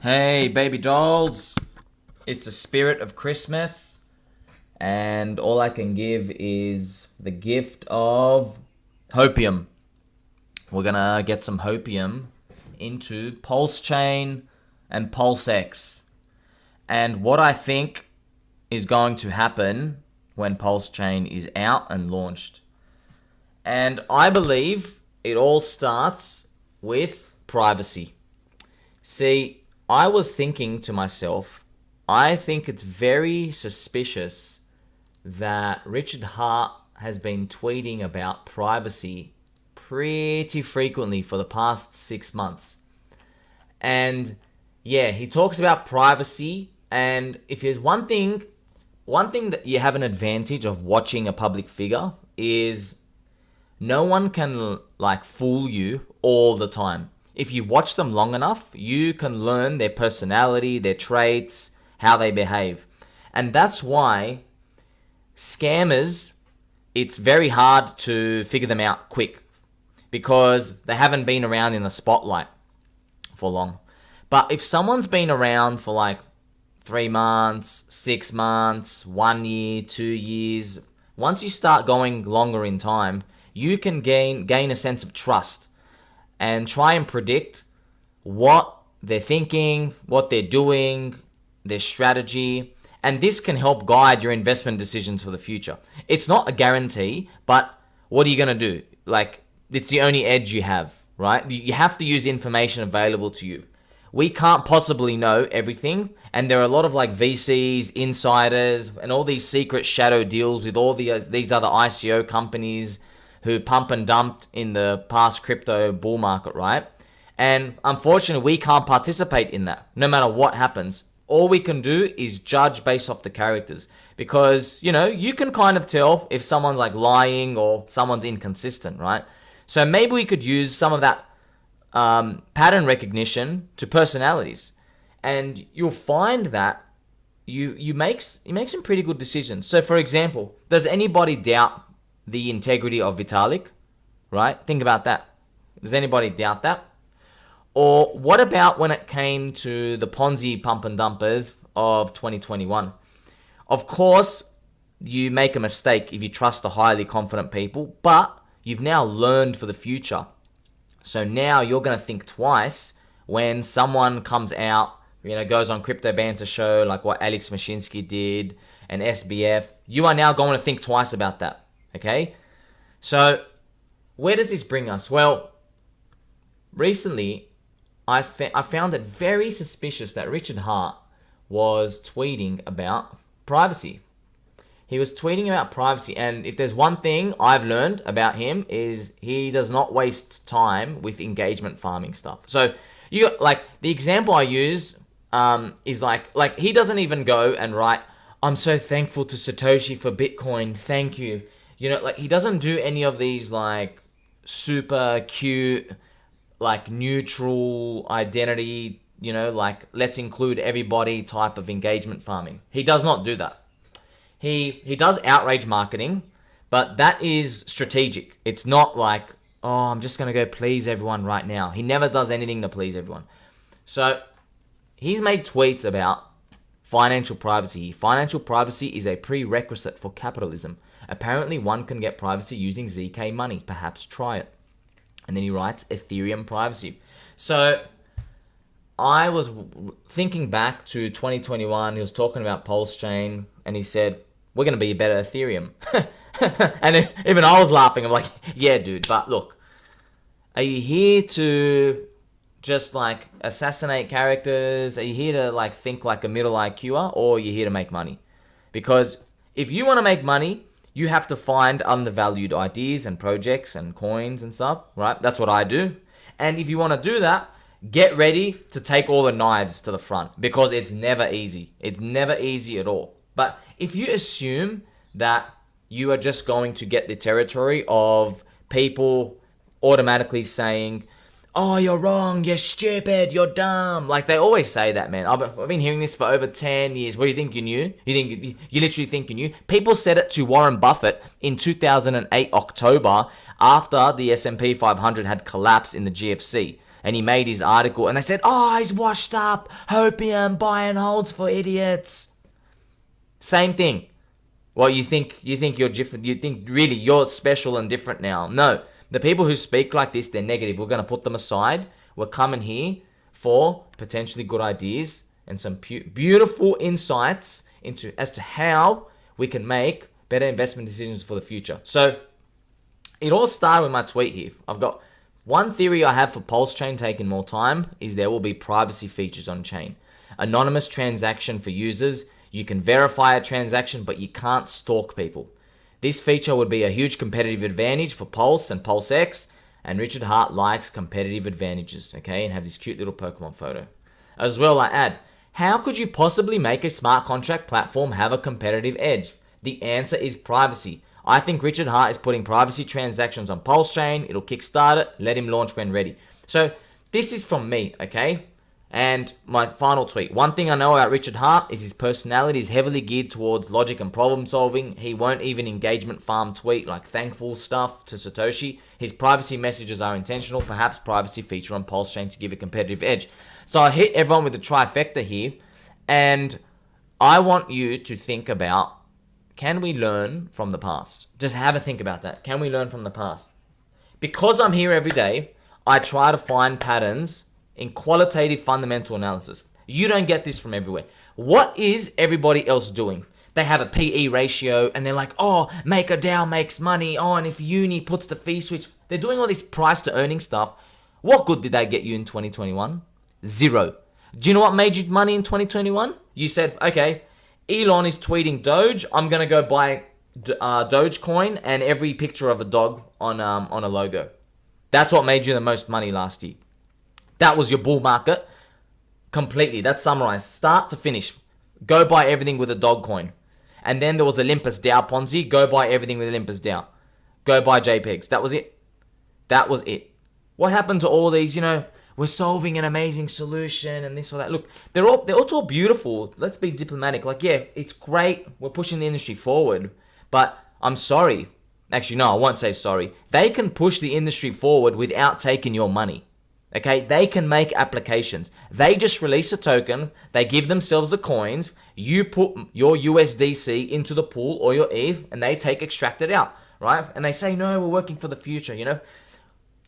Hey, baby dolls. It's the spirit of Christmas, and all I can give is the gift of hopium. We're gonna get some hopium into PulseChain and PulseX. And what I think is going to happen when PulseChain is out and launched. And I believe it all starts with privacy. See, I was thinking to myself, I think it's very suspicious that Richard Hart has been tweeting about privacy pretty frequently for the past 6 months. And yeah, he talks about privacy, and if there's one thing that you have an advantage of watching a public figure is no one can like fool you all the time. If you watch them long enough, you can learn their personality, their traits, how they behave. And that's why scammers, it's very hard to figure them out quick because they haven't been around in the spotlight for long. But if someone's been around for like 3 months, 6 months, 1 year, 2 years, once you start going longer in time, you can gain a sense of trust and try and predict what they're thinking, what they're doing, their strategy, and this can help guide your investment decisions for the future. It's not a guarantee, but what are you going to do? Like, it's the only edge you have, right? You have to use information available to you. We can't possibly know everything, and there are a lot of like VCs, insiders, and all these secret shadow deals with all these other ICO companies who pump and dumped in the past crypto bull market, right? And unfortunately, we can't participate in that, no matter what happens. All we can do is judge based off the characters because, you can kind of tell if someone's like lying or someone's inconsistent, right? So maybe we could use some of that pattern recognition to personalities. And you'll find that you make some pretty good decisions. So for example, does anybody doubt the integrity of Vitalik, right? Think about that. Does anybody doubt that? Or what about when it came to the Ponzi pump and dumpers of 2021? Of course, you make a mistake if you trust the highly confident people, but you've now learned for the future. So now you're going to think twice when someone comes out, goes on Crypto Banter show like what Alex Mashinsky did and SBF. You are now going to think twice about that. Okay, so where does this bring us? Well, recently I found it very suspicious that Richard Hart was tweeting about privacy. He was tweeting about privacy, and if there's one thing I've learned about him is he does not waste time with engagement farming stuff. So like the example I use is like he doesn't even go and write, "I'm so thankful to Satoshi for Bitcoin, thank you." Like he doesn't do any of these like super cute, like neutral identity, like let's include everybody type of engagement farming. He does not do that. He does outrage marketing, but that is strategic. It's not like, oh, I'm just going to go please everyone right now. He never does anything to please everyone. So he's made tweets about financial privacy. Financial privacy is a prerequisite for capitalism. Apparently, one can get privacy using ZK money. Perhaps try it. And then he writes Ethereum privacy. So I was thinking back to 2021. He was talking about PulseChain, and he said, "We're going to be a better Ethereum." And even I was laughing. I'm like, "Yeah, dude. But look, are you here to just like assassinate characters? Are you here to like think like a middle IQer, or are you here to make money? Because if you want to make money, you have to find undervalued ideas and projects and coins and stuff, right? That's what I do. And if you want to do that, get ready to take all the knives to the front because it's never easy. It's never easy at all. But if you assume that you are just going to get the territory of people automatically saying, "Oh, you're wrong, you're stupid, you're dumb." Like they always say that, man. I've been hearing this for over 10 years. What do you think you knew? You literally think you knew? People said it to Warren Buffett in 2008 October after the S&P 500 had collapsed in the GFC. and he made his article, and they said, oh, he's washed up, hopium, buy and holds for idiots. Same thing. Well, you think you're different, you think really you're special and different now. No, the people who speak like this, they're negative. We're going to put them aside. We're coming here for potentially good ideas and some beautiful insights as to how we can make better investment decisions for the future. So it all started with my tweet here. I've got one theory I have for PulseChain taking more time is there will be privacy features on chain. Anonymous transaction for users. You can verify a transaction, but you can't stalk people. This feature would be a huge competitive advantage for Pulse and PulseX, and Richard Hart likes competitive advantages, okay, and have this cute little Pokemon photo. As well, I add, how could you possibly make a smart contract platform have a competitive edge? The answer is privacy. I think Richard Hart is putting privacy transactions on PulseChain. It'll kickstart it. Let him launch when ready. So this is from me, okay? And my final tweet. One thing I know about Richard Hart is his personality is heavily geared towards logic and problem solving. He won't even engagement farm tweet like thankful stuff to Satoshi. His privacy messages are intentional, perhaps privacy feature on PulseChain to give a competitive edge. So I hit everyone with the trifecta here, and I want you to think about, can we learn from the past? Just have a think about that. Can we learn from the past? Because I'm here every day, I try to find patterns in qualitative fundamental analysis. You don't get this from everywhere. What is everybody else doing? They have a PE ratio and they're like, oh, MakerDAO makes money. Oh, and if Uni puts the fee switch, they're doing all this price to earning stuff. What good did they get you in 2021? Zero. Do you know what made you money in 2021? You said, okay, Elon is tweeting Doge. I'm going to go buy Dogecoin and every picture of a dog on a logo. That's what made you the most money last year. That was your bull market completely. That's summarized. Start to finish. Go buy everything with a dog coin. And then there was Olympus DAO Ponzi. Go buy everything with Olympus DAO. Go buy JPEGs. That was it. That was it. What happened to all these, we're solving an amazing solution and this or that. Look, they're all beautiful. Let's be diplomatic. Like, yeah, it's great. We're pushing the industry forward. But I'm sorry. Actually, no, I won't say sorry. They can push the industry forward without taking your money. Okay, they can make applications. They just release a token. They give themselves the coins. You put your USDC into the pool or your ETH and they extract it out, right? And they say, no, we're working for the future,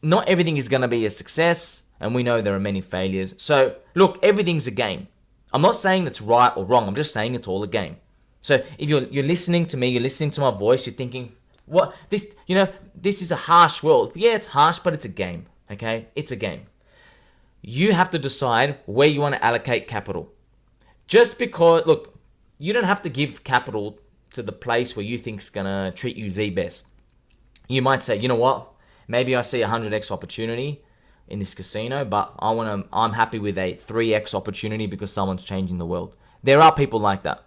Not everything is going to be a success. And we know there are many failures. So look, everything's a game. I'm not saying that's right or wrong. I'm just saying it's all a game. So if you're listening to me, you're listening to my voice, you're thinking, what, this is a harsh world. Yeah, it's harsh, but it's a game. Okay, it's a game. You have to decide where you want to allocate capital. Just because, look, you don't have to give capital to the place where you think is going to treat you the best. You might say, you know what? Maybe I see a 100x opportunity in this casino, but I'm happy with a 3x opportunity because someone's changing the world. There are people like that.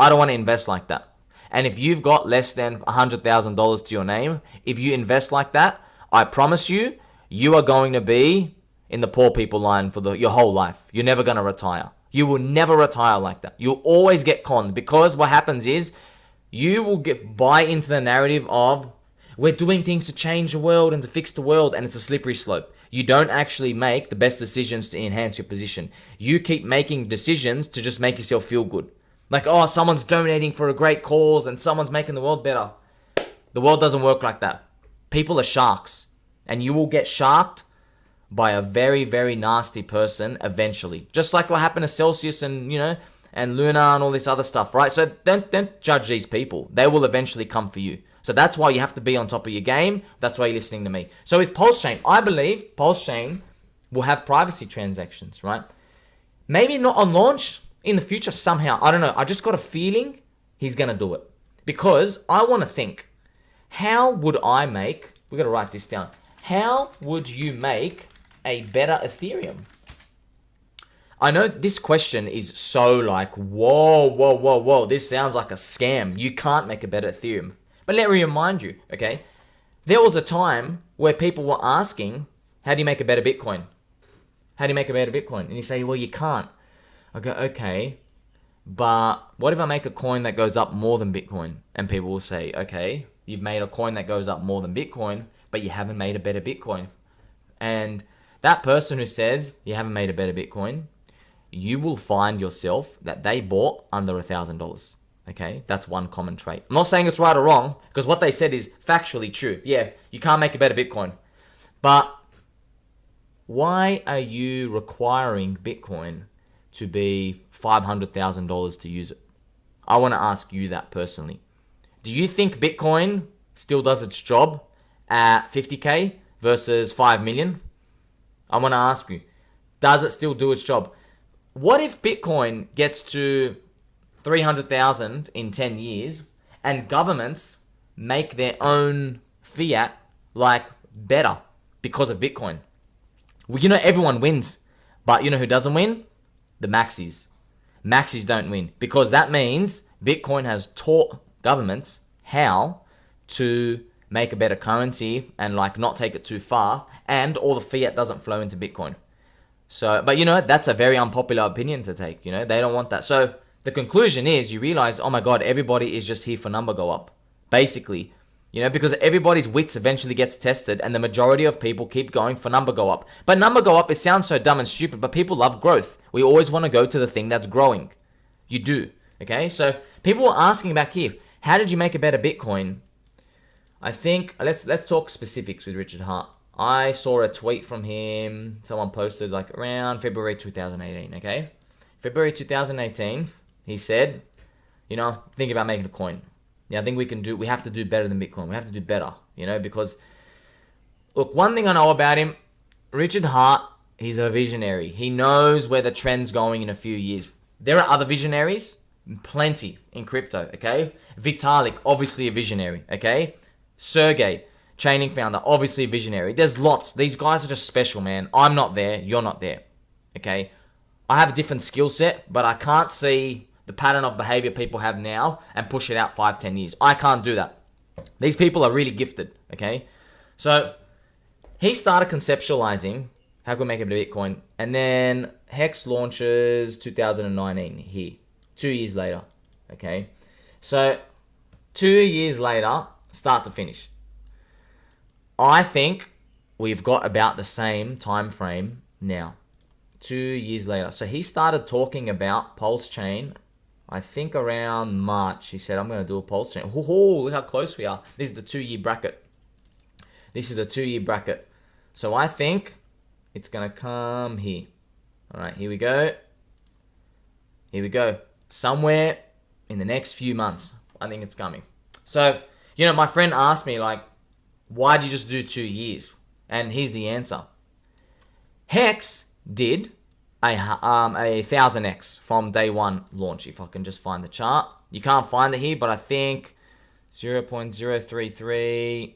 I don't want to invest like that. And if you've got less than $100,000 to your name, if you invest like that, I promise you, you are going to be in the poor people line for your whole life. You're never going to retire. You will never retire like that. You'll always get conned because what happens is you will buy into the narrative of we're doing things to change the world and to fix the world, and it's a slippery slope. You don't actually make the best decisions to enhance your position. You keep making decisions to just make yourself feel good. Like, oh, someone's donating for a great cause and someone's making the world better. The world doesn't work like that. People are sharks, and you will get sharked by a very, very nasty person eventually. Just like what happened to Celsius and, and Luna and all this other stuff, right? So don't judge these people. They will eventually come for you. So that's why you have to be on top of your game. That's why you're listening to me. So with PulseChain, I believe PulseChain will have privacy transactions, right? Maybe not on launch, in the future somehow. I don't know. I just got a feeling he's going to do it. Because I want to think, how would I make, we've got to write this down. How would you make a better Ethereum? I know this question is so like, whoa. This sounds like a scam. You can't make a better Ethereum. But let me remind you, okay? There was a time where people were asking, how do you make a better Bitcoin? How do you make a better Bitcoin? And you say, well, you can't. I go, okay, but what if I make a coin that goes up more than Bitcoin? And people will say, okay, you've made a coin that goes up more than Bitcoin, but you haven't made a better Bitcoin. And that person who says you haven't made a better Bitcoin, you will find yourself that they bought under $1,000. Okay, that's one common trait. I'm not saying it's right or wrong, because what they said is factually true. Yeah, you can't make a better Bitcoin. But why are you requiring Bitcoin to be $500,000 to use it? I want to ask you that personally. Do you think Bitcoin still does its job at 50K versus 5 million? I want to ask you, does it still do its job? What if Bitcoin gets to 300,000 in 10 years and governments make their own fiat like better because of Bitcoin? Well, you know, everyone wins, but you know who doesn't win? The maxis. Maxis don't win, because that means Bitcoin has taught governments how to make a better currency and like not take it too far, and all the fiat doesn't flow into Bitcoin. So, but you know, that's a very unpopular opinion to take. You know, they don't want that. So the conclusion is you realize, oh my God, everybody is just here for number go up. Basically, you know, because everybody's wits eventually gets tested and the majority of people keep going for number go up. But number go up, it sounds so dumb and stupid, but people love growth. We always want to go to the thing that's growing. You do. Okay. So people were asking back here, how did you make a better Bitcoin? I think let's talk specifics with Richard Hart. I saw a tweet from him. Someone posted like around February 2018. Okay. February 2018. He said, you know, think about making a coin. Yeah, I think we have to do better than Bitcoin. We have to do better, you know, because look, one thing I know about him, Richard Hart, he's a visionary. He knows where the trend's going in a few years. There are other visionaries, plenty in crypto, okay? Vitalik, obviously a visionary, okay? Sergey, Chainlink founder, obviously a visionary. There's lots. These guys are just special, man. I'm not there. You're not there, okay? I have a different skill set, but I can't see the pattern of behavior people have now and push it out 5-10 years. I can't do that. These people are really gifted, okay? So he started conceptualizing how can we make a Bitcoin, and then HEX launches 2019 here, 2 years later, okay? So 2 years later, start to finish, I think we've got about the same time frame now, 2 years later. So he started talking about PulseChain, I think around March. He said, I'm going to do a PulseChain. Oh, look how close we are. This is the 2 year bracket. This is the 2 year bracket. So I think it's going to come here. All right, here we go. Here we go. Somewhere in the next few months, I think it's coming. So, you know, my friend asked me, like, why did you just do 2 years? And here's the answer. HEX did a 1000x from day one launch. If I can just find the chart. You can't find it here, but I think 0.033.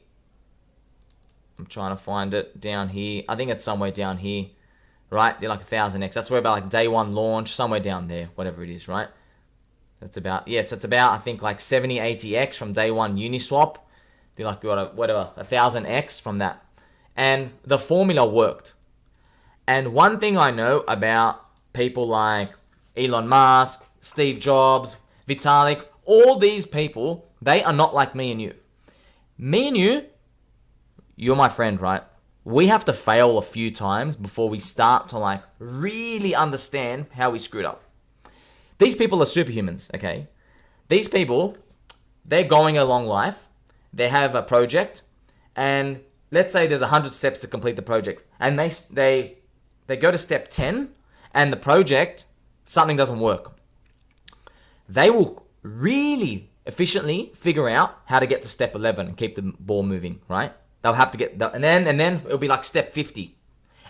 I'm trying to find it down here. I think it's somewhere down here, right? They're like 1000x. That's where about like day one launch, somewhere down there, whatever it is, right? That's about, yes, it's about, I think like 70, 80x from day one Uniswap. They're like, whatever, 1000x from that. And the formula worked. And one thing I know about people like Elon Musk, Steve Jobs, Vitalik, all these people, they are not like me and you. Me and you, you're my friend, right? We have to fail a few times before we start to like really understand how we screwed up. These people are superhumans, okay? These people, they're going along life. They have a project, and let's say there's 100 steps to complete the project, and they go to step 10, and the project, something doesn't work. They will really efficiently figure out how to get to step 11 and keep the ball moving, right? They'll have to get that, and then it'll be like step 50.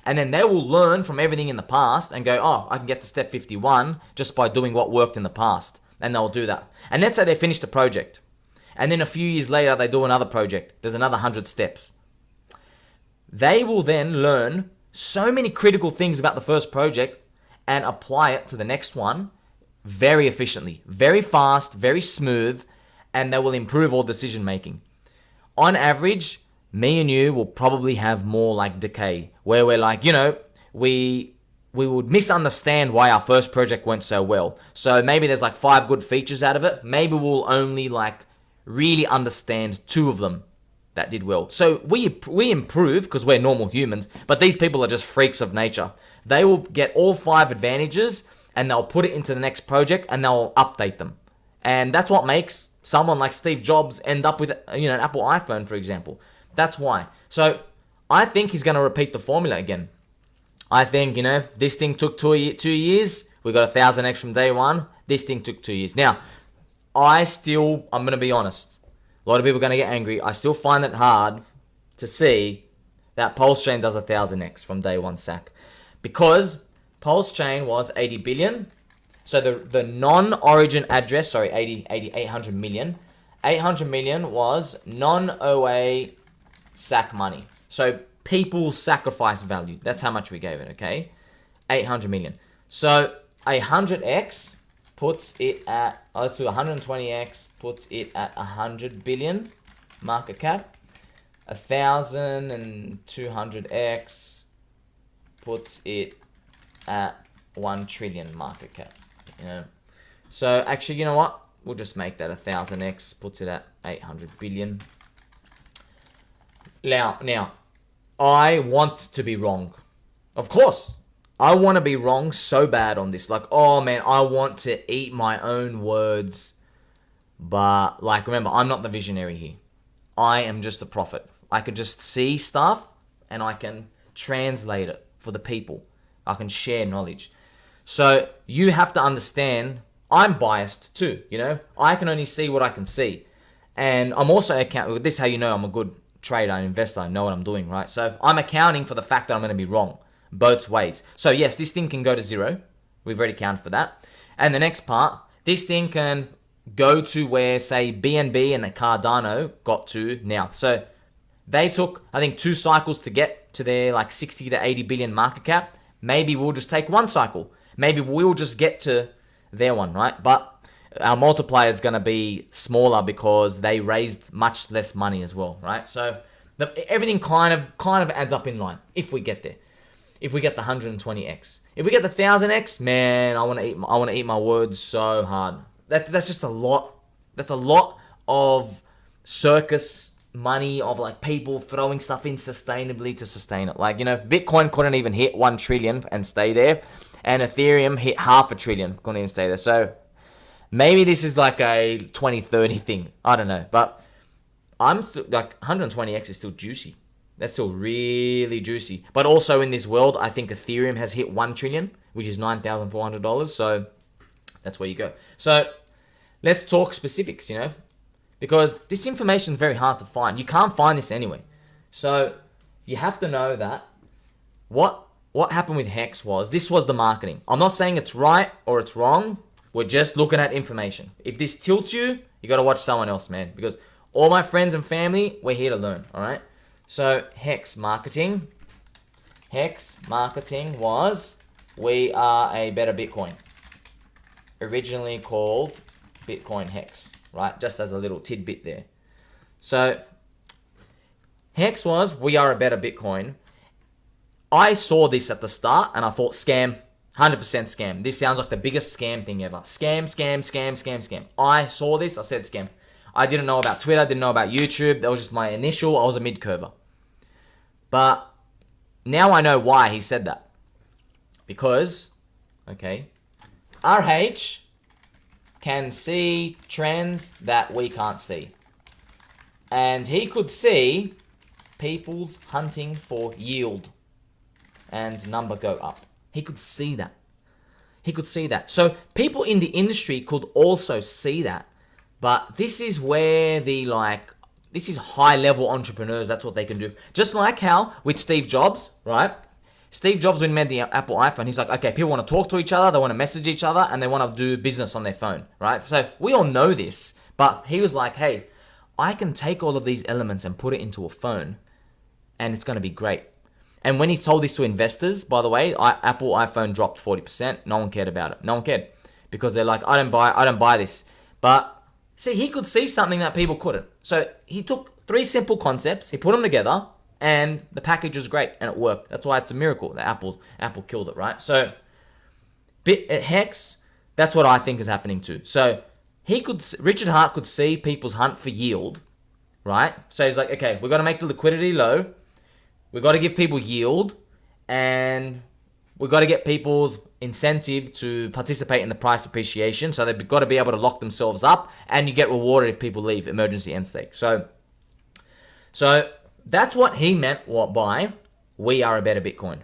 And then they will learn from everything in the past and go, oh, I can get to step 51 just by doing what worked in the past. And they'll do that. And let's say they finish the project. And then a few years later, they do another project. There's another 100 steps. They will then learn so many critical things about the first project and apply it to the next one very efficiently, very fast, very smooth, and they will improve all decision making. On average, me and you will probably have more like decay, where we're like, you know, we would misunderstand why our first project went so well. So maybe there's like 5 good features out of it. Maybe we'll only like really understand 2 of them that did well. So we improve because we're normal humans, but these people are just freaks of nature. They will get all 5 advantages and they'll put it into the next project and they'll update them. And that's what makes someone like Steve Jobs end up with, an Apple iPhone, for example. That's why. So I think he's going to repeat the formula again. I think, this thing took 2 years. We got 1,000x from day one. This thing took 2 years. Now, I'm going to be honest. A lot of people are going to get angry. I still find it hard to see that PulseChain does 1,000x from day one sack. Because PulseChain was 80 billion. So the non-origin address, 800 million. 800 million was non-OA sack money. So people sacrifice value. That's how much we gave it, okay? 800 million. So 100x puts it at, let's do 120x, puts it at 100 billion market cap. 1,200x puts it at 1 trillion market cap. So actually, you know what? We'll just make that 1,000x, puts it at 800 billion. Now, I want to be wrong. Of course, I want to be wrong so bad on this. Like, oh man, I want to eat my own words. But remember, I'm not the visionary here. I am just a prophet. I could just see stuff and I can translate it for the people. I can share knowledge. So you have to understand, I'm biased too, I can only see what I can see. And I'm also this is how you know I'm a good trader and investor. I know what I'm doing, right? So I'm accounting for the fact that I'm going to be wrong both ways. So yes, this thing can go to 0. We've already counted for that. And the next part, this thing can go to where, say, BNB and Cardano got to now. So they took, I think, 2 cycles to get to their 60 to 80 billion market cap. Maybe we'll just take 1 cycle. Maybe we'll just get to their one, right? But our multiplier is going to be smaller because they raised much less money as well, right? So everything kind of adds up in line if we get there. If we get the 120x, if we get the 1,000x, man, I want to eat my words so hard. That's just a lot. That's a lot of circus money of people throwing stuff in sustainably to sustain it. Bitcoin couldn't even hit 1 trillion and stay there. And Ethereum hit 500 billion, couldn't even stay there. So maybe this is a 2030 thing. I don't know. But I'm still 120x is still juicy. That's still really juicy. But also in this world, I think Ethereum has hit 1 trillion, which is $9,400. So that's where you go. So let's talk specifics, because this information is very hard to find. You can't find this anyway. So you have to know that what happened with HEX was, this was the marketing. I'm not saying it's right or it's wrong. We're just looking at information. If this tilts you, you got to watch someone else, man. Because all my friends and family, we're here to learn, all right? So HEX marketing. HEX marketing was, we are a better Bitcoin. Originally called Bitcoin HEX, right? Just as a little tidbit there. So HEX was, we are a better Bitcoin. I saw this at the start and I thought scam, 100% scam. This sounds like the biggest scam thing ever. Scam. I saw this, I said scam. I didn't know about Twitter, didn't know about YouTube. That was just my initial, I was a mid-curver. But now I know why he said that. Because, RH can see trends that we can't see. And he could see people's hunting for yield and number go up. He could see that. So people in the industry could also see that. But this is where this is high level entrepreneurs. That's what they can do. Just like how with Steve Jobs, right? Steve Jobs, when he made the Apple iPhone, he's like, okay, people want to talk to each other, they want to message each other, and they want to do business on their phone, right? So we all know this, but he was like, hey, I can take all of these elements and put it into a phone, and it's going to be great. And when he told this to investors, by the way, Apple iPhone dropped 40%. No one cared about it. No one cared because they're like, I don't buy this. But see, he could see something that people couldn't. So he took 3 simple concepts, he put them together, and the package was great and it worked. That's why it's a miracle that Apple killed it, right? So HEX, that's what I think is happening too. So Richard Hart could see people's hunt for yield, right? So he's like, okay, we got to make the liquidity low. We got to give people yield, and we got to get people's incentive to participate in the price appreciation. So they've got to be able to lock themselves up, and you get rewarded if people leave emergency end stake. So that's what he meant by we are a better Bitcoin.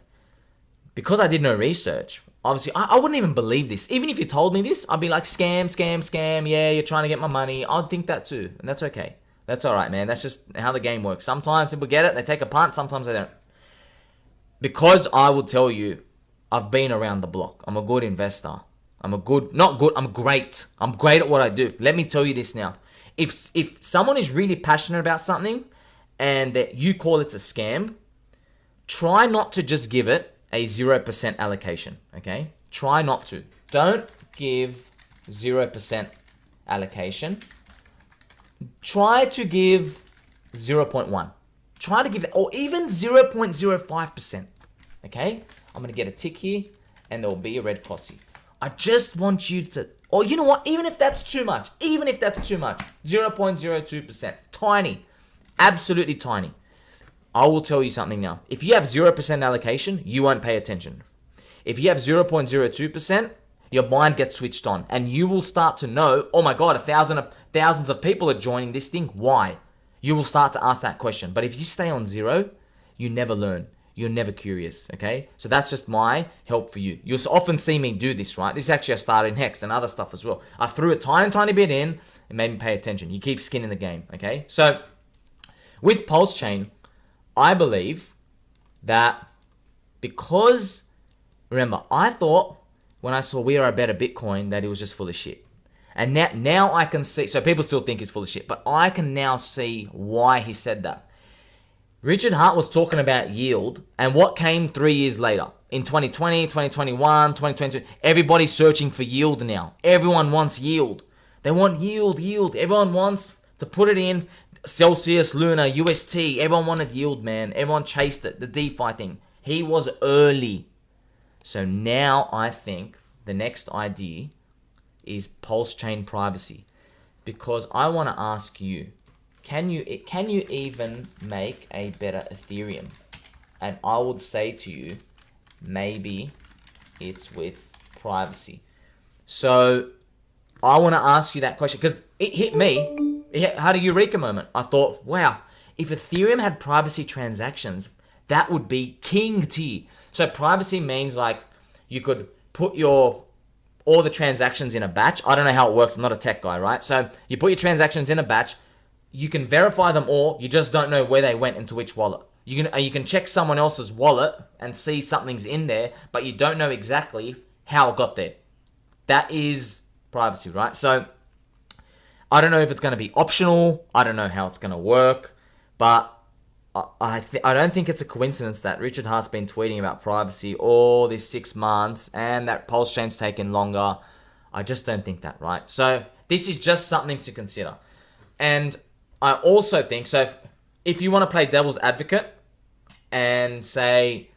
Because I did no research, obviously, I wouldn't even believe this. Even if you told me this, I'd be like, scam, scam, scam. Yeah, you're trying to get my money. I'd think that too. And that's okay. That's all right, man. That's just how the game works. Sometimes people get it, they take a punt. Sometimes they don't. Because I will tell you, I've been around the block. I'm a good investor. I'm great. I'm great at what I do. Let me tell you this now. If someone is really passionate about something and that you call it a scam, try not to just give it a 0% allocation, okay? Try not to. Don't give 0% allocation. Try to give 0.1. Try to give it, or even 0.05%, okay? I'm going to get a tick here, and there will be a red Cossie. I just want you to, or you know what? Even if that's too much, 0.02%, tiny, absolutely tiny. I will tell you something now. If you have 0% allocation, you won't pay attention. If you have 0.02%, your mind gets switched on, and you will start to know, oh my God, thousands of people are joining this thing. Why? You will start to ask that question. But if you stay on zero, you never learn. You're never curious, okay? So that's just my help for you. You'll often see me do this, right? This is actually I started in HEX and other stuff as well. I threw a tiny bit in and made me pay attention. You keep skin in the game, okay? So with PulseChain, I believe that because, remember, I thought when I saw we are a better Bitcoin that it was just full of shit. And now I can see, so people still think he's full of shit, but I can now see why he said that. Richard Hart was talking about yield, and what came 3 years later? In 2020, 2021, 2022, everybody's searching for yield now. Everyone wants yield. They want yield. Everyone wants to put it in Celsius, Luna, UST. Everyone wanted yield, man. Everyone chased it, the DeFi thing. He was early. So now I think the next idea is PulseChain privacy. Because I want to ask you, can you even make a better Ethereum? And I would say to you, maybe it's with privacy. So I want to ask you that question because it hit me. It had a eureka moment. I thought, wow, if Ethereum had privacy transactions, that would be king tier. So privacy means like you could put all the transactions in a batch. I don't know how it works. I'm not a tech guy, right? So you put your transactions in a batch. You can verify them all. You just don't know where they went into which wallet. You can check someone else's wallet and see something's in there, but you don't know exactly how it got there. That is privacy, right? So I don't know if it's going to be optional. I don't know how it's going to work, but I don't think it's a coincidence that Richard Hart's been tweeting about privacy all these 6 months and that PulseChain's taken longer. I just don't think that, right? So this is just something to consider. And I also think, so if you want to play devil's advocate and say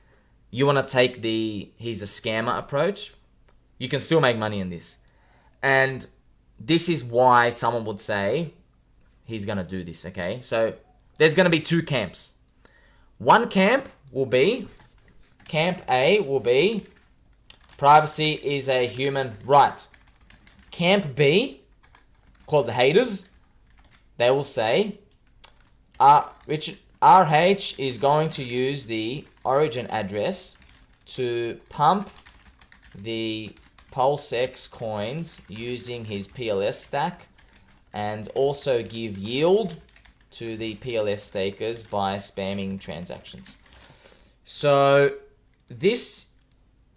you want to take he's a scammer approach, you can still make money in this. And this is why someone would say he's going to do this, okay? So there's going to be 2 camps. One camp will be, Camp A will be, privacy is a human right. Camp B, called the haters, they will say, RH is going to use the origin address to pump the PulseX coins using his PLS stack and also give yield to the PLS stakers by spamming transactions. So this,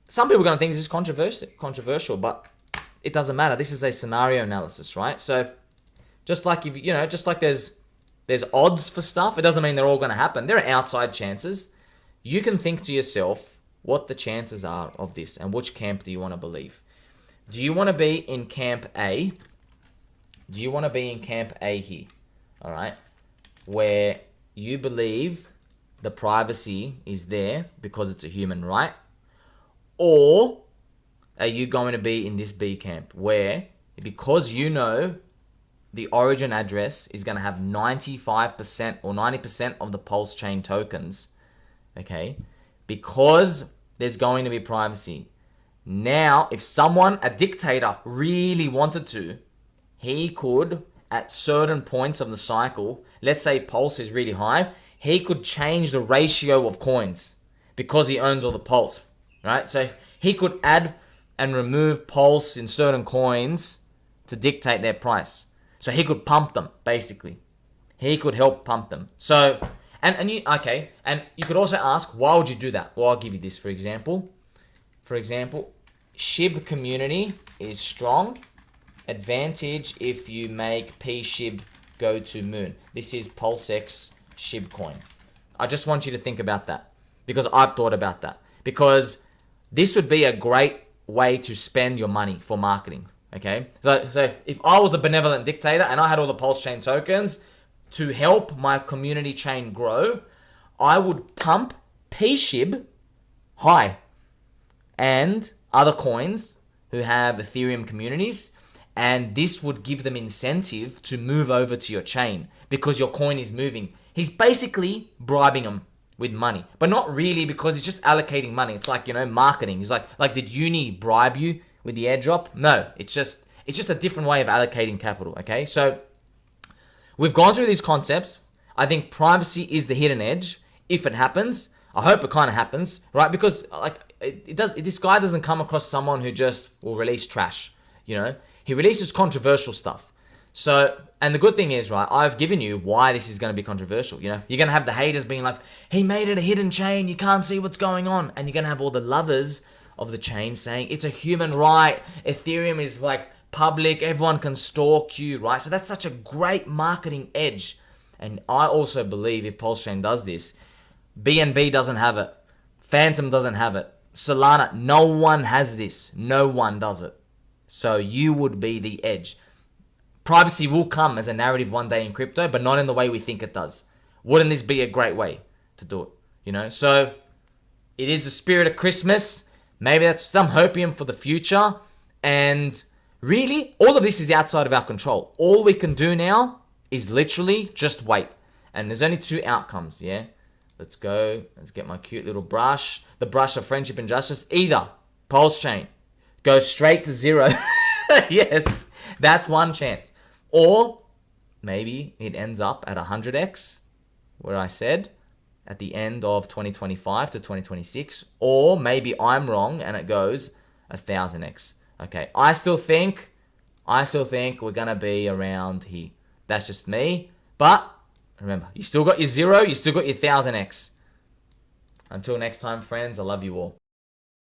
some people are going to think this is controversial, but it doesn't matter. This is a scenario analysis, right? So just like just like there's odds for stuff, it doesn't mean they're all going to happen. There are outside chances. You can think to yourself what the chances are of this and which camp do you want to believe. Do you want to be in camp A? Do you want to be in camp A here? All right. Where you believe the privacy is there because it's a human right? Or are you going to be in this B camp where because you know the origin address is going to have 95% or 90% of the PulseChain tokens, okay? Because there's going to be privacy. Now, if someone, a dictator, really wanted to, he could, at certain points of the cycle, let's say Pulse is really high, he could change the ratio of coins because he owns all the Pulse, right? So he could add and remove Pulse in certain coins to dictate their price. So he could pump them, basically. He could help pump them. So, and you could also ask, why would you do that? Well, I'll give you this, for example. For example, SHIB community is strong. Advantage if you make PSHIB go to moon. This is PulseX SHIB coin. I just want you to think about that because I've thought about that. Because this would be a great way to spend your money for marketing. Okay, so if I was a benevolent dictator and I had all the PulseChain tokens to help my community chain grow, I would pump PSHIB high and other coins who have Ethereum communities, and this would give them incentive to move over to your chain because your coin is moving. He's basically bribing them with money, but not really, because he's just allocating money. It's like, marketing. He's like, did uni bribe you with the airdrop? No, it's just a different way of allocating capital, okay? So we've gone through these concepts. I think privacy is the hidden edge. If it happens, I hope it kind of happens, right? Because this guy doesn't come across someone who just will release trash, He releases controversial stuff. So, and the good thing is, right, I've given you why this is going to be controversial, You're going to have the haters being like, he made it a hidden chain, you can't see what's going on. And you're going to have all the lovers of the chain saying it's a human right, Ethereum is like public, everyone can stalk you, right? So that's such a great marketing edge. And I also believe if PulseChain does this, BNB doesn't have it, Phantom doesn't have it, Solana, no one has this, no one does it. So you would be the edge. Privacy will come as a narrative one day in crypto, but not in the way we think it does. Wouldn't this be a great way to do it? So it is the spirit of Christmas. Maybe that's some hopium for the future. And really, all of this is outside of our control. All we can do now is literally just wait. And there's only two outcomes, yeah? Let's go. Let's get my cute little brush. The brush of friendship and justice. Either PulseChain goes straight to zero. Yes, that's one chance. Or maybe it ends up at 100x, where I said at the end of 2025 to 2026. Or maybe I'm wrong and it goes 1000x. Okay, I still think we're going to be around here. That's just me. But remember, you still got your zero, you still got your 1000x. Until next time, friends, I love you all.